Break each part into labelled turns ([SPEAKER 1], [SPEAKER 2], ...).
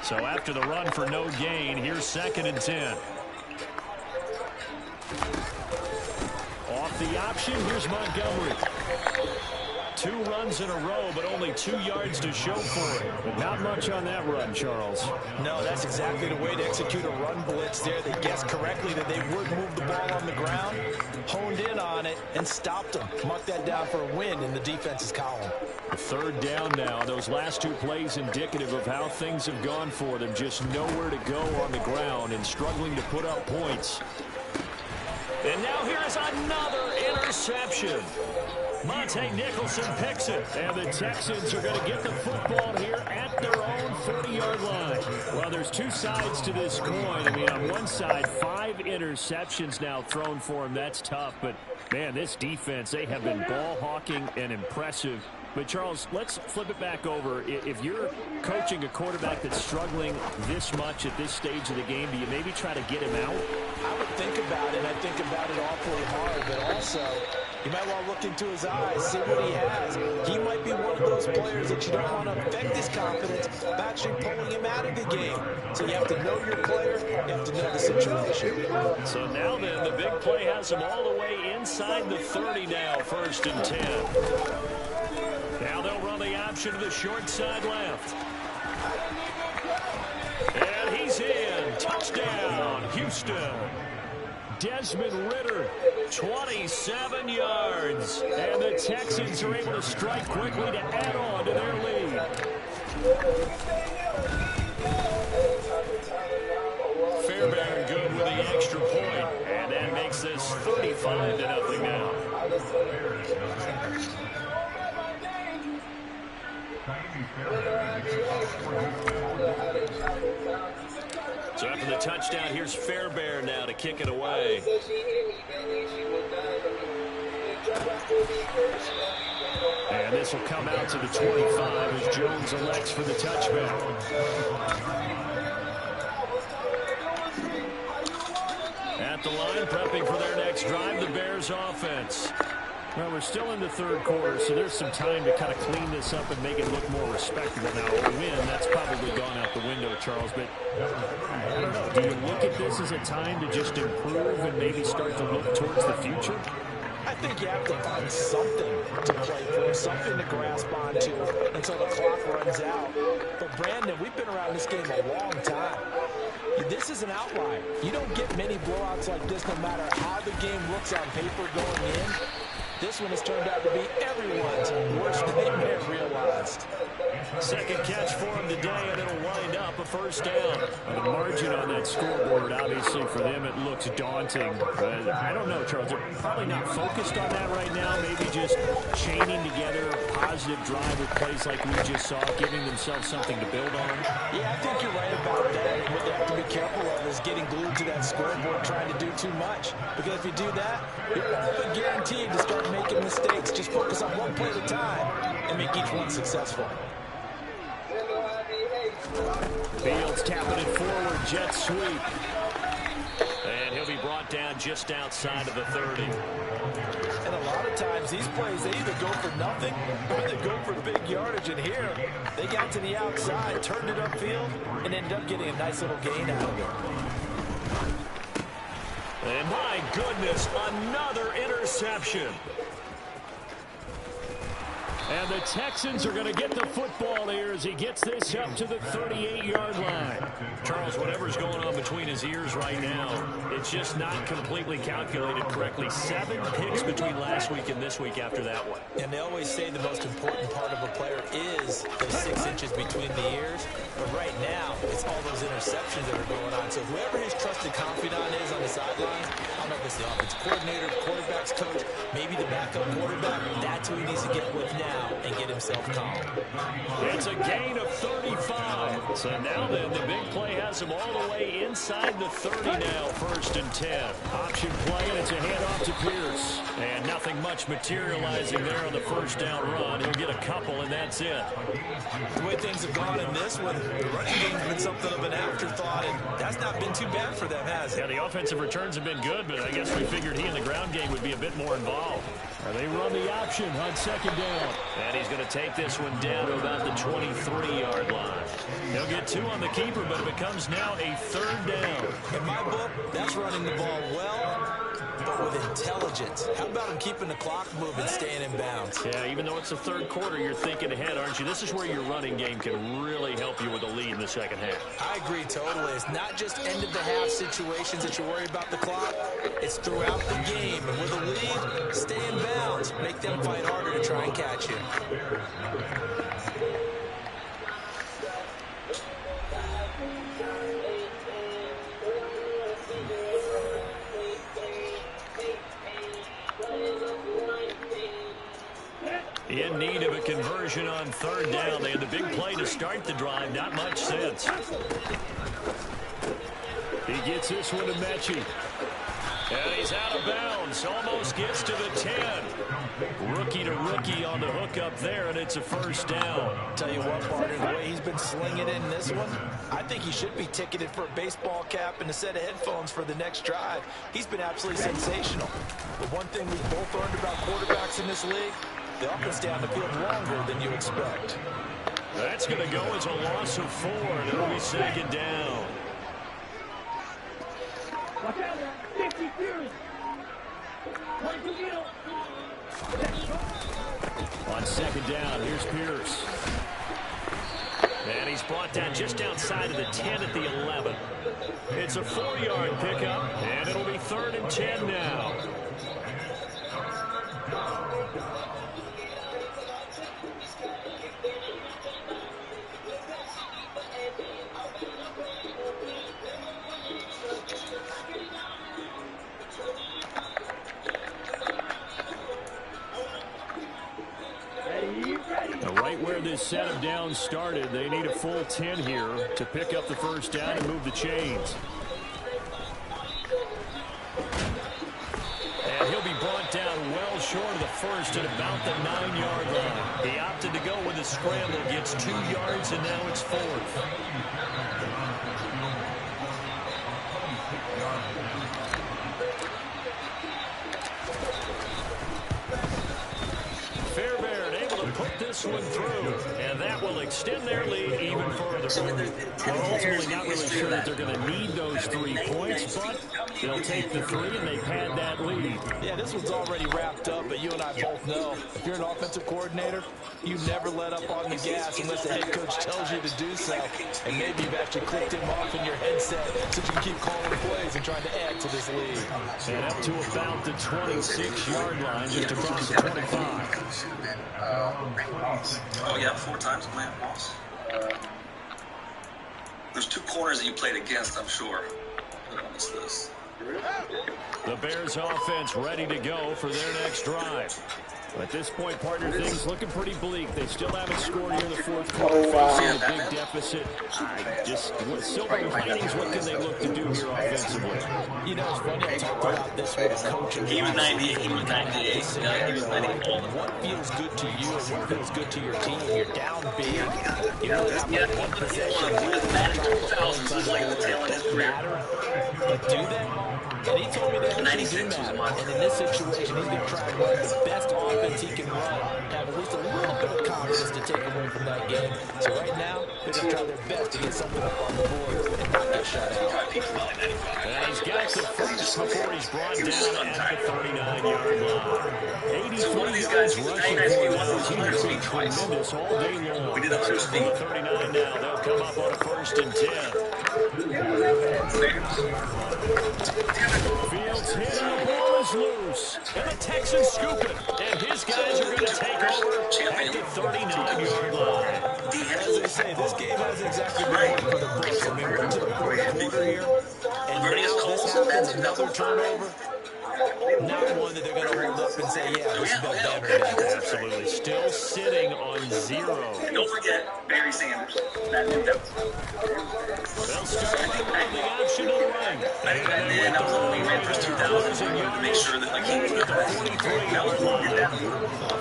[SPEAKER 1] So after the run for no gain, here's 2nd and 10. Off the option, here's Montgomery. 2 runs in a row, but only 2 yards to show for it. But not much on that run, Charles.
[SPEAKER 2] No, that's exactly the way to execute a run blitz there. They guessed correctly that they would move the ball on the ground, honed in on it, and stopped them. Mark that down for a win in the defense's column.
[SPEAKER 1] 3rd down now. Those last 2 plays indicative of how things have gone for them. Just nowhere to go on the ground and struggling to put up points. And now here is another interception. Monte Nicholson picks it, and the Texans are going to get the football here at their own 40-yard line. Well, there's 2 sides to this coin. I mean, on one side, 5 interceptions now thrown for him. That's tough, but, man, this defense, they have been ball hawking and impressive. But, Charles, let's flip it back over. If you're coaching a quarterback that's struggling this much at this stage of the game, do you maybe try to get him out?
[SPEAKER 2] I would think about it, and I think about it awfully hard, but also you might want to look into his eyes, see what he has. He might be one of those players that you don't want to affect his confidence by actually pulling him out of the game. So you have to know your player, you have to know the situation.
[SPEAKER 1] So now then, the big play has him all the way inside the 30 now, 1st and 10. Now they'll run the option to the short side left. And he's in. Touchdown, Houston. Desmond Ridder, 27 yards. And the Texans are able to strike quickly to add on to their lead. Fairbairn good with the extra point. And that makes this 35-0 now. So after the touchdown, here's Fairbairn now to kick it away. And this will come out to the 25 as Jones elects for the touchback. At the line, prepping for their next drive, the Bears offense. Well, we're still in the 3rd quarter, so there's some time to kind of clean this up and make it look more respectable. Now, a win, that's probably gone out the window, Charles, but I don't know. Do you look at this as a time to just improve and maybe start to look towards the future?
[SPEAKER 2] I think you have to find something to play for, something to grasp onto until the clock runs out. But, Brandon, we've been around this game a long time. This is an outlier. You don't get many blowouts like this no matter how the game looks on paper going in. This one has turned out to be everyone's worst nightmare realized.
[SPEAKER 1] 2nd catch for him today, and it'll wind up a 1st down. The margin on that scoreboard, obviously, for them, it looks daunting. But I don't know, Charles. They're probably not focused on that right now. Maybe just chaining together a positive drive with plays like we just saw, giving themselves something to build on.
[SPEAKER 2] Yeah, I think you're right about that. And what they have to be careful of is getting glued to that scoreboard, trying to do too much. Because if you do that, you're all but guaranteed to start making mistakes. Just focus on one play at a time and make each one successful.
[SPEAKER 1] Fields tapping it forward, jet sweep. And he'll be brought down just outside of the 30.
[SPEAKER 2] And a lot of times these plays, they either go for nothing or they go for big yardage. And here, they got to the outside, turned it upfield, and ended up getting a nice little gain out of it.
[SPEAKER 1] And my goodness, another interception. And the Texans are going to get the football here as he gets this up to the 38-yard line. Charles, whatever's going on between his ears right now, it's just not completely calculated correctly. 7 picks between last week and this week after that one.
[SPEAKER 2] And they always say the most important part of a player is those 6 inches between the ears. But right now, it's all those interceptions that are going on. So whoever his trusted confidant is on the sidelines, I don't know if it's the offensive coordinator, quarterback's coach, maybe the backup quarterback, that's who he needs to get with now and get himself calm.
[SPEAKER 1] It's a gain of 35. So now then, the big play has him all the way inside the 30 now, 1st and 10. Option play, and it's a handoff to Pierce. And nothing much materializing there on the 1st down run. He'll get a couple, and that's it.
[SPEAKER 2] The way things have gone in this one, the running game's been something of an an afterthought, and that's not been too bad for them, has it?
[SPEAKER 1] Yeah, the offensive returns have been good, but I guess we figured he in the ground game would be a bit more involved. They run the option on second down. And he's going to take this one down to about the 23-yard line. He'll get 2 on the keeper, but it becomes now a 3rd down.
[SPEAKER 2] In my book, that's running the ball well, but with intelligence. How about him keeping the clock moving, staying in bounds?
[SPEAKER 1] Yeah, even though it's the 3rd quarter, you're thinking ahead, aren't you? This is where your running game can really help you with a lead in the second half.
[SPEAKER 2] I agree totally. It's not just end-of-the-half situations that you worry about the clock. It's throughout the game. And with a lead, stay in bounds. Make them fight harder to try and catch you.
[SPEAKER 1] In need of a conversion on 3rd down. They had the big play to start the drive. Not much sense. He gets this one to Mechie. And he's out of bounds. Almost gets to the 10. Rookie to rookie on the hook up there, and it's a 1st down.
[SPEAKER 2] Tell you what, partner, the way he's been slinging in this one, I think he should be ticketed for a baseball cap and a set of headphones for the next drive. He's been absolutely sensational. The one thing we've both learned about quarterbacks in this league, they often stay on the field longer than you expect.
[SPEAKER 1] That's going to go as a loss of 4, and it'll be 2nd down.
[SPEAKER 3] Watch out, 50 Fury.
[SPEAKER 1] On 2nd down, here's Pierce. And he's brought down just outside of the 10 at the 11. It's a 4-yard pickup, and it'll be 3rd and 10 now. Right where this set of downs started, they need a full 10 here to pick up the 1st down and move the chains. And he'll be brought down well short of the 1st at about the 9-yard line. He opted to go with a scramble, gets 2 yards, and now it's 4th. This one through, and that will extend their lead even further. We're ultimately not really sure that they're going to need those 3 points, but they'll take the 3 and they've had that lead.
[SPEAKER 2] Yeah, this one's already wrapped up, but you and I both know if you're an offensive coordinator, you never let up on the gas unless the head coach tells you to do so. And maybe you've actually clicked him off in your headset so you can keep calling plays and trying to add to this lead.
[SPEAKER 1] And up to about the 26-yard line, just across the 25.
[SPEAKER 4] Oh, yeah, 4 times Grant Moss. There's 2 corners that you played against, I'm sure, on this list.
[SPEAKER 1] The Bears offense ready to go for their next drive. At this point, partner, things looking pretty bleak. They still haven't scored here in the 4th quarter, facing a big deficit. With silver linings, what can they look to do here offensively?
[SPEAKER 2] You know, it's funny, I talked about this with a coach.
[SPEAKER 4] He was 98. He was 98. He was 98.
[SPEAKER 2] What feels good to you and what feels good to your team? You're down big. You know, have like one possession.
[SPEAKER 4] He was Madden 2000, so it was like the tail end of his career.
[SPEAKER 2] But do they? And he told me they actually do matter. And in this situation, he's going to try to run the best offense he can run, have at least a little bit of confidence to take away from that game. So right now, they're going to try their best to get something up on the board and not get shut out.
[SPEAKER 1] And he's got the first before he's brought down at the 39-yard line. 83 yards rushing for those. He's been tremendous all day long.
[SPEAKER 4] We did 100 speed.
[SPEAKER 1] 39 now. They'll come up on a 1st and 10. Fields hit and the ball is loose. And the Texans scoop it. And his guys are going to take over at the 39-yard line.
[SPEAKER 2] As they say, this game hasn't exactly been working for the books. I mean, we're into the 4th quarter here. And now this happens, another turnover. Not one that they're going to hold up and say, yeah, this is better.
[SPEAKER 1] Absolutely. Still sitting on 0.
[SPEAKER 4] And don't forget Barry Sanders.
[SPEAKER 1] They'll start by running the option to the right.
[SPEAKER 4] And then that was when we ran for 2,000. We wanted to make sure that he was the
[SPEAKER 1] 43-yard line.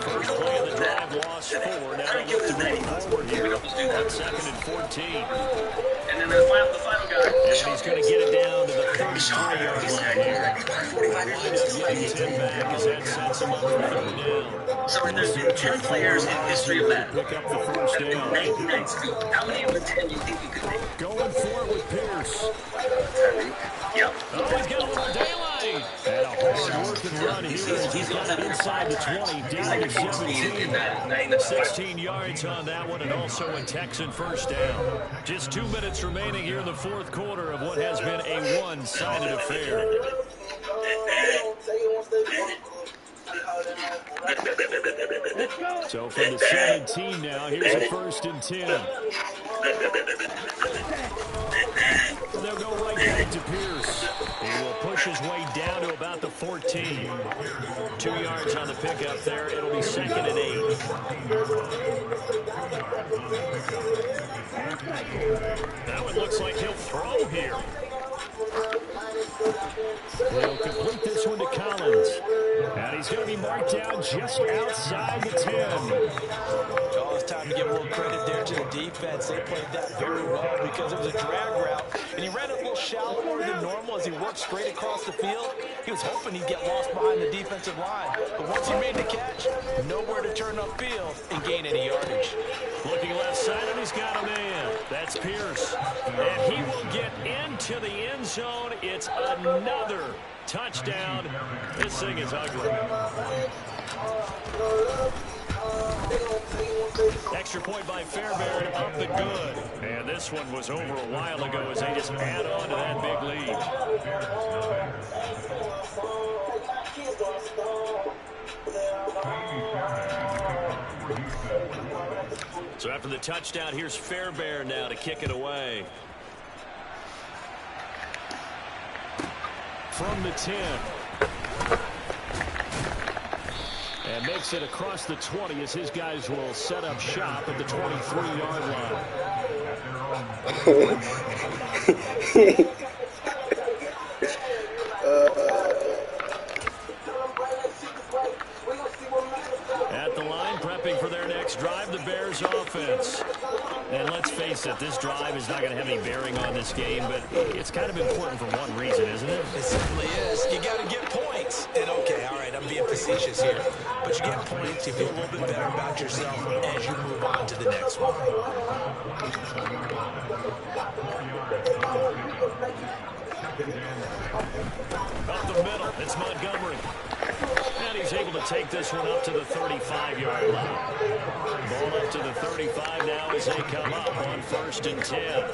[SPEAKER 1] First play of the drive, lost 4. Now they'll look to move forward here on 2nd and 14.
[SPEAKER 4] And then the final
[SPEAKER 1] he's going to get it down to the 33-yard
[SPEAKER 4] He's
[SPEAKER 1] line
[SPEAKER 4] had
[SPEAKER 1] here.
[SPEAKER 4] 45 yards.
[SPEAKER 1] Getting 10 back as that sets him up for 3rd down.
[SPEAKER 4] So there's been 10 players in history of Madden
[SPEAKER 1] Pick up the first
[SPEAKER 4] that
[SPEAKER 1] down.
[SPEAKER 4] win 99 speed. How many of the 10 do you think you could name?
[SPEAKER 1] Going for it with Pierce.
[SPEAKER 4] Yep.
[SPEAKER 1] Oh, he's got a little daylight. And a hard-working run here as he's got it inside the 20, down to 17. 16 yards on that one, and also a Texan first down. Just 2 minutes remaining here in the 4th quarter of what has been a one-sided affair. So from the 17 now, here's a 1st and 10. They'll go right back to Pierce. He will push his way down to about the 14. 2 yards on the pickup there. It'll be 2nd and 8. That one looks like he'll throw here. He'll complete this one to Collins. And he's going to be marked down just outside the 10.
[SPEAKER 2] Oh, it's time to give a little credit there to the defense. They played that very well because it was a drag route, and he ran it a little shallower than normal as he worked straight across the field. He was hoping he'd get lost behind the defensive line. But once he made the catch, nowhere to turn upfield and gain any yardage.
[SPEAKER 1] Looking left side, and he's got a man. That's Pierce. And he will get into the end zone. It's another touchdown. This thing is ugly. Extra point by Fairbairn, up and good. And this one was over a while ago as they just add on to that big lead. So after the touchdown, here's Fairbairn now to kick it away. From the 10. And makes it across the 20 as his guys will set up shop at the 23-yard line. At the line, prepping for their next drive, the Bears offense. And let's face it, this drive is not going to have any bearing on this game, but it's kind of important for one reason, isn't it?
[SPEAKER 2] It certainly is. You got to get points. And okay, all right, I'm being facetious here. But you get points, you feel a little bit better about yourself as you move on to the next one.
[SPEAKER 1] Up the middle, it's Montgomery. And he's able to take this one up to the 35-yard line. Ball up to the 35 now as they come up on 1st and 10.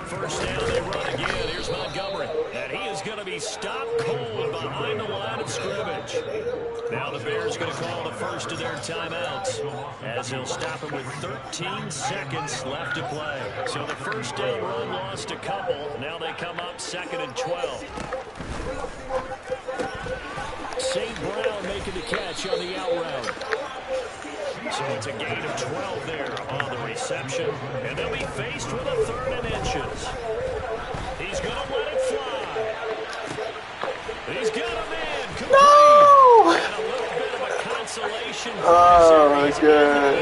[SPEAKER 1] First down, they run again. Here's Montgomery. And he is going to be stopped cold behind the line of scrimmage. Now the Bears going to call the first of their timeouts as he'll stop him with 13 seconds left to play. So the first down run lost a couple. Now they come up 2nd and 12. St. Brown making the catch on the out route. So it's a gain of 12 there on the reception. And they'll be faced with a 3rd and inches. He's going to let it fly. He's got a man. Complete.
[SPEAKER 5] No!
[SPEAKER 1] And a little bit of a consolation.
[SPEAKER 5] Oh, my God.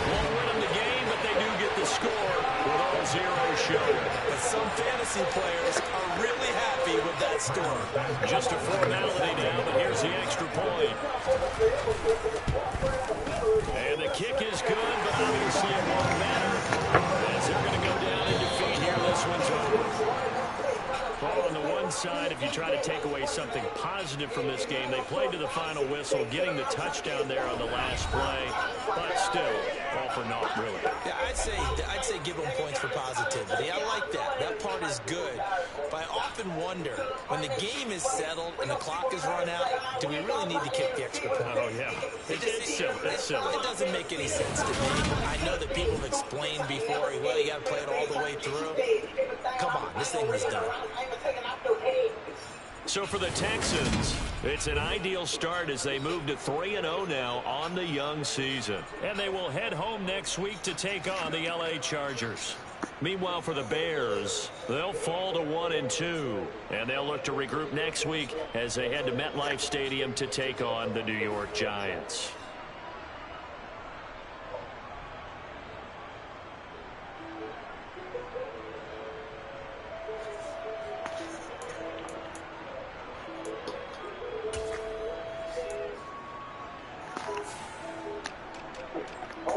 [SPEAKER 1] Won't win them the game, but they do get the score with all zeros showing.
[SPEAKER 2] But some fantasy players are really happy with that score.
[SPEAKER 1] Just a formality now, but here's the extra point. And the kick is good, but obviously it won't matter as they're going to go down in defeat here. This one's over. Well, on the one side, if you try to take away something positive from this game, they played to the final whistle, getting the touchdown there on the last play, but still, all for naught, really.
[SPEAKER 2] Yeah, I'd say give them points for positivity. I like that. That part is good. But I often wonder, when the game is settled and the clock is run out, do we really need to kick the extra point?
[SPEAKER 1] Oh, yeah. It's silly. It's silly.
[SPEAKER 2] It doesn't make any sense to me. I know that people have explained before, well, you got to play it all the way through. Come on, this thing was done.
[SPEAKER 1] So for the Texans, it's an ideal start as they move to 3-0 now on the young season. And they will head home next week to take on the LA Chargers. Meanwhile, for the Bears, they'll fall to 1-2. And they'll look to regroup next week as they head to MetLife Stadium to take on the New York Giants.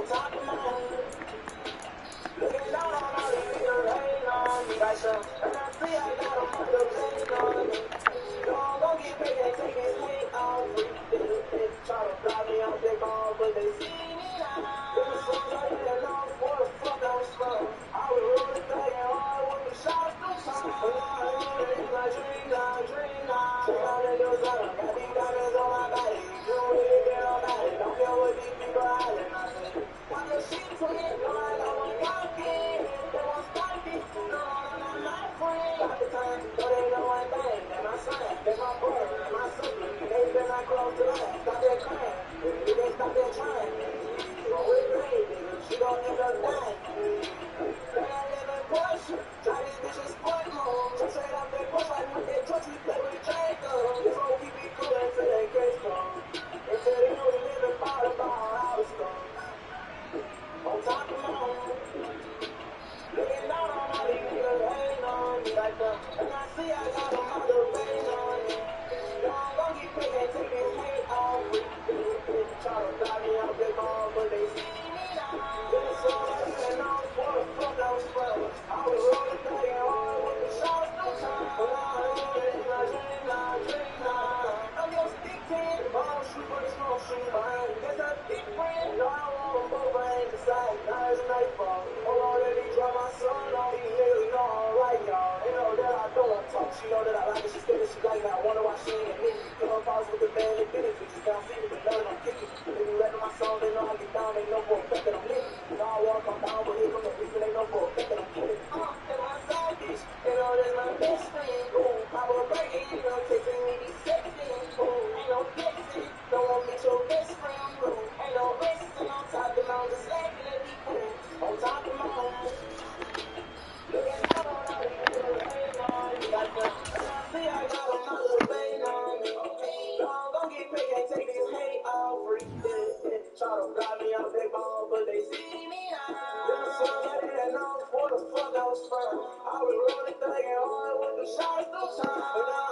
[SPEAKER 2] top of my own. Looking down on all these niggas hating on me like some. And I see I got them motivating on me. Don't gon' get paid, they take this hate off. They try to fly me off their ball, but they see me now. Them songs I didn't know where the fuck I was from. I was rolling back and hard with the shots through time. It's my dream now, dream now. Check out the news, I done got these diamonds on my body. You don't really get on body, don't care what these people hiding. I say, pop your shit to me, no, I got one cocky. They won't stop it, no, I'm not my friend. Got the time, but they know one thing, they my son, they my brother, they my sister. They been not close to life, stop that crying, they stop that trying. But we pray, nigga, she gon' end up dying. They ain't living Porsche, try these bitches sport mode. Just straight off that push like with that trucks, we play with the train gun. This whole keep it cool until they case come. Until they know we live and fall about how it's gone. On top of my own. Looking down on all these niggas hating on me like them. And I see I got them motivating on me. Don't gon' get paid, they take this hate off. Try to fly me off their ball, but they see me now. Them songs I didn't know where the fuck I was from. I was rolling back and hard with the shots through time. It's my dream now, dream now. I'm your stick ten, ball shoot, but it's no shoot behind. Guess I big friend, no, I want them both, but I ain't decided. Now it's nightfall. Hold on, let me drop my son on these niggas, know I don't like y'all. They know that I don't want to talk. She know that I like it, she said that she like it. I wonder why she ain't admit it. Come up pause with the band and finish. We just can't see me, but none I'm kicking. They be rapping my song, they know I get down, they know for a fact that I'm lit. You know I walk on down, but here come the beef, and they know for a fact that I'm killing. And my side bitch, they know that's my best friend. Ooh, pop a break, you know, texting me, be sexing. Ooh, ain't no flexing, don't want me your best friend. Ooh, ain't no resting on top of the mountain, just laughing at me. Ooh, on top of my own. Looking out on all these niggas hating on me like them. And I see I got them motivating on me. Don't gon' get paid, can't take this hate off. Try to fly me off their ball, but they see me now. Them songs I didn't know where the fuck I was from. I was rolling thugging hard with the shots through time.